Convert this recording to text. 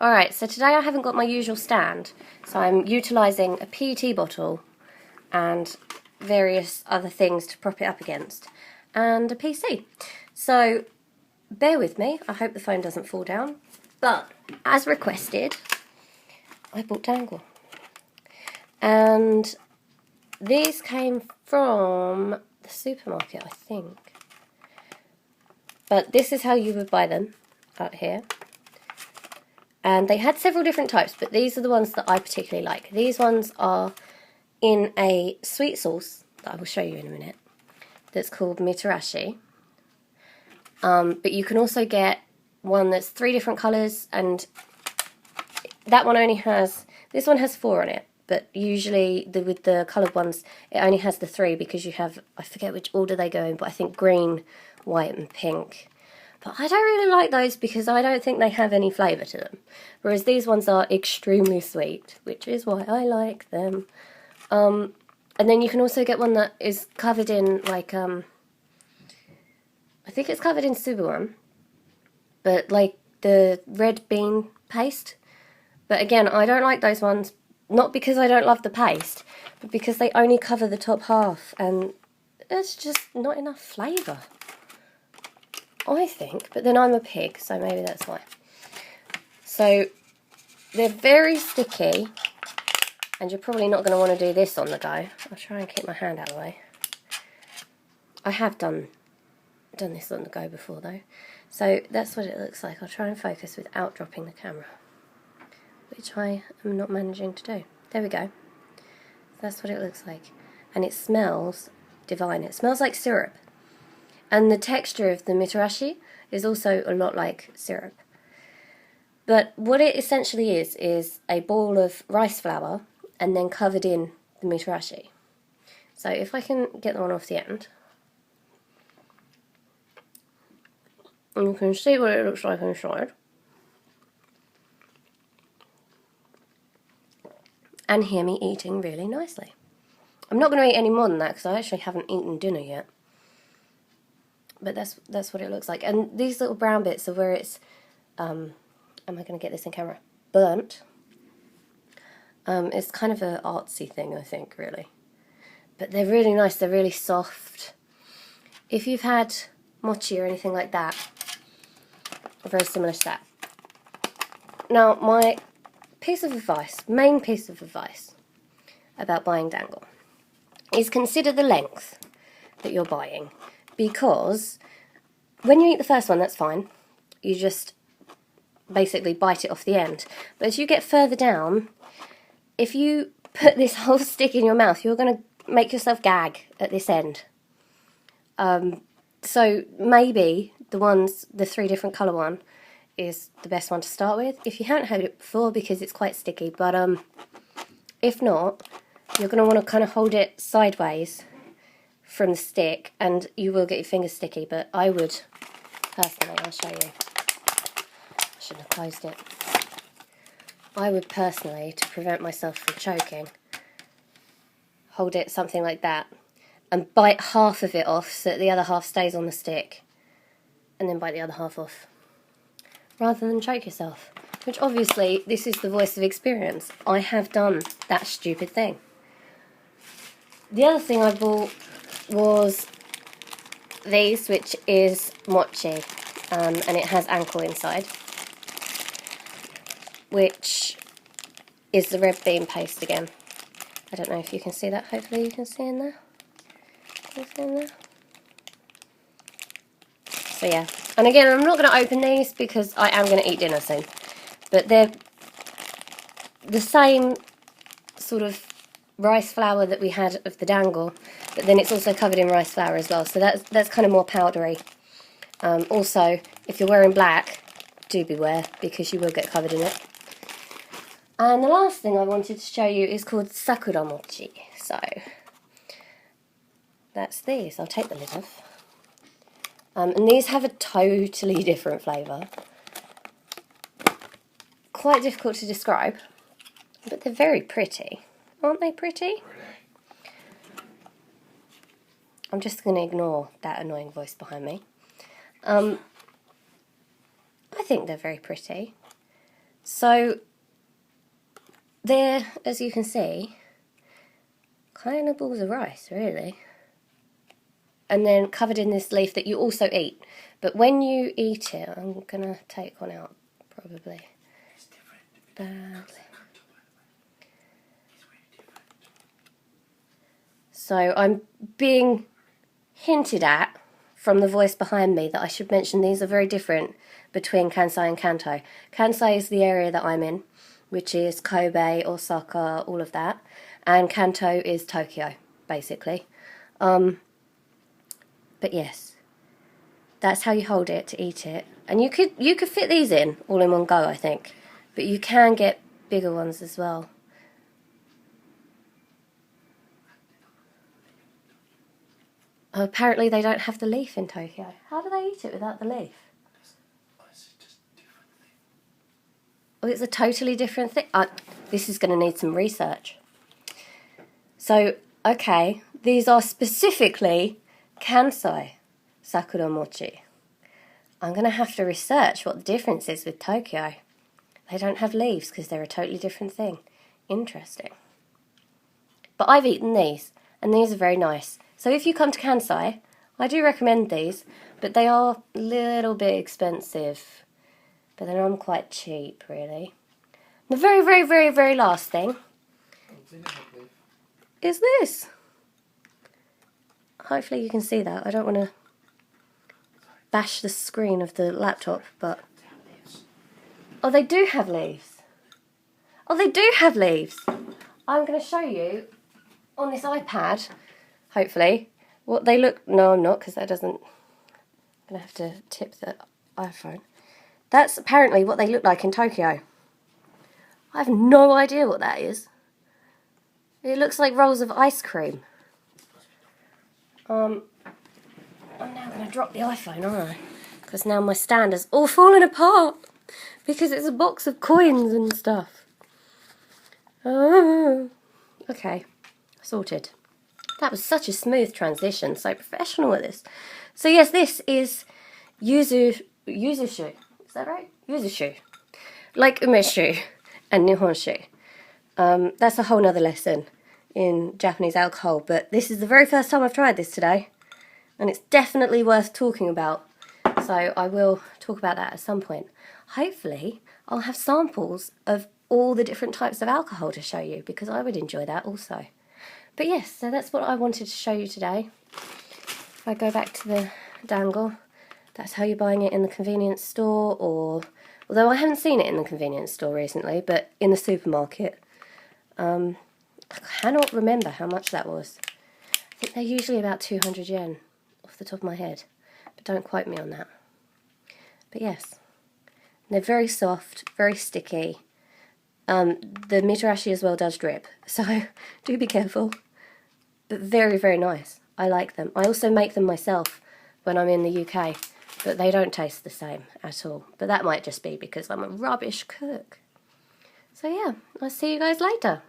Alright, so today I haven't got my usual stand, so I'm utilising a PET bottle and various other things to prop it up against, and a PC. So, bear with me, I hope the phone doesn't fall down, but as requested, I bought Dango. And these came from the supermarket, I think. But this is how you would buy them, out here. And they had several different types, but these are the ones that I particularly like. These ones are in a sweet sauce that I will show you in a minute, that's called Mitarashi. But you can also get one that's 3 different colours, and that one only has, this one has 4 on it, but usually with the coloured ones it only has the 3 because you have, I forget which order they go in, but I think green, white and pink. But I don't really like those because I don't think they have any flavour to them. Whereas these ones are extremely sweet, which is why I like them. And then you can also get one that is covered in, like, I think it's covered in subuwan, but like the red bean paste. But again, I don't like those ones, not because I don't love the paste, but because they only cover the top half, and there's just not enough flavour, I think. But then I'm a pig, so maybe that's why. So they're very sticky, and you're probably not going to want to do this on the go. I'll try and keep my hand out of the way. I have done this on the go before though. So that's what it looks like. I'll try and focus without dropping the camera, which I am not managing to do. There we go. That's what it looks like. And it smells divine. It smells like syrup. And the texture of the Mitarashi is also a lot like syrup. But what it essentially is a ball of rice flour and then covered in the Mitarashi. So if I can get the one off the end, and you can see what it looks like inside. And hear me eating really nicely. I'm not going to eat any more than that because I actually haven't eaten dinner yet. But that's what it looks like. And these little brown bits are where it's, am I going to get this in camera? Burnt. It's kind of an artsy thing, I think, really. But they're really nice, they're really soft. If you've had mochi or anything like that, very similar to that. Now, my main piece of advice about buying Dango is consider the length that you're buying. Because when you eat the first one, that's fine. You just basically bite it off the end. But as you get further down, if you put this whole stick in your mouth, you're going to make yourself gag at this end. So maybe the 3 different colour one is the best one to start with. If you haven't had it before, because it's quite sticky. But if not, you're going to want to kind of hold it sideways from the stick, and you will get your fingers sticky, but I would personally, I'll show you, I shouldn't have closed it. I would personally, to prevent myself from choking, hold it something like that and bite half of it off so that the other half stays on the stick, and then bite the other half off, rather than choke yourself, which obviously, this is the voice of experience. I have done that stupid thing. The other thing I bought was these, which is mochi, and it has ankle inside, which is the red bean paste again. I don't know if you can see that, hopefully you can see in there. Can you see in there? So yeah, and again, I'm not going to open these because I am going to eat dinner soon, but they're the same sort of rice flour that we had of the Dango, but then it's also covered in rice flour as well, so that's kind of more powdery. Also, if you're wearing black, do beware, because you will get covered in it. And the last thing I wanted to show you is called Sakuramochi. So that's these. I'll take the lid off. And these have a totally different flavour. Quite difficult to describe, but they're very pretty. Aren't they pretty? I'm just going to ignore that annoying voice behind me. I think they're very pretty. So they're, as you can see, kind of balls of rice, really. And then covered in this leaf that you also eat. But when you eat it, I'm going to take one out, probably. Badly. So I'm being hinted at from the voice behind me that I should mention these are very different between Kansai and Kanto. Kansai is the area that I'm in, which is Kobe, Osaka, all of that. And Kanto is Tokyo, basically. But yes, that's how you hold it to eat it. And you could fit these in all in one go, I think. But you can get bigger ones as well. Oh, apparently they don't have the leaf in Tokyo. How do they eat it without the leaf? Oh, it's a totally different thing. This is going to need some research. So, okay, these are specifically Kansai Sakura Mochi. I'm going to have to research what the difference is with Tokyo. They don't have leaves because they're a totally different thing. Interesting. But I've eaten these, and these are very nice. So if you come to Kansai, I do recommend these, but they are a little bit expensive. But they're not quite cheap, really. The very, very, very, very last thing is this. Hopefully you can see that. I don't want to bash the screen of the laptop, but... Oh, they do have leaves. Oh, they do have leaves. I'm going to show you on this iPad, hopefully, what they look... No, I'm not, because that doesn't... I'm going to have to tip the iPhone. That's apparently what they look like in Tokyo. I have no idea what that is. It looks like rolls of ice cream. I'm now going to drop the iPhone, aren't I? Because now my stand has all fallen apart. Because it's a box of coins and stuff. Okay, sorted. That was such a smooth transition. So professional at this. So yes, this is Yuzushu. Is that right? Yuzushu. Like umeshu and nihonshu. That's a whole nother lesson in Japanese alcohol, but this is the very first time I've tried this today, and it's definitely worth talking about, so I will talk about that at some point. Hopefully, I'll have samples of all the different types of alcohol to show you, because I would enjoy that also. But yes, so that's what I wanted to show you today. If I go back to the Dango, that's how you're buying it in the convenience store, or... Although I haven't seen it in the convenience store recently, but in the supermarket. I cannot remember how much that was. I think they're usually about 200 yen off the top of my head, but don't quote me on that. But yes, they're very soft, very sticky. The Mitarashi as well does drip, so do be careful. But very, very nice. I like them. I also make them myself when I'm in the UK, but they don't taste the same at all. But that might just be because I'm a rubbish cook. So yeah, I'll see you guys later.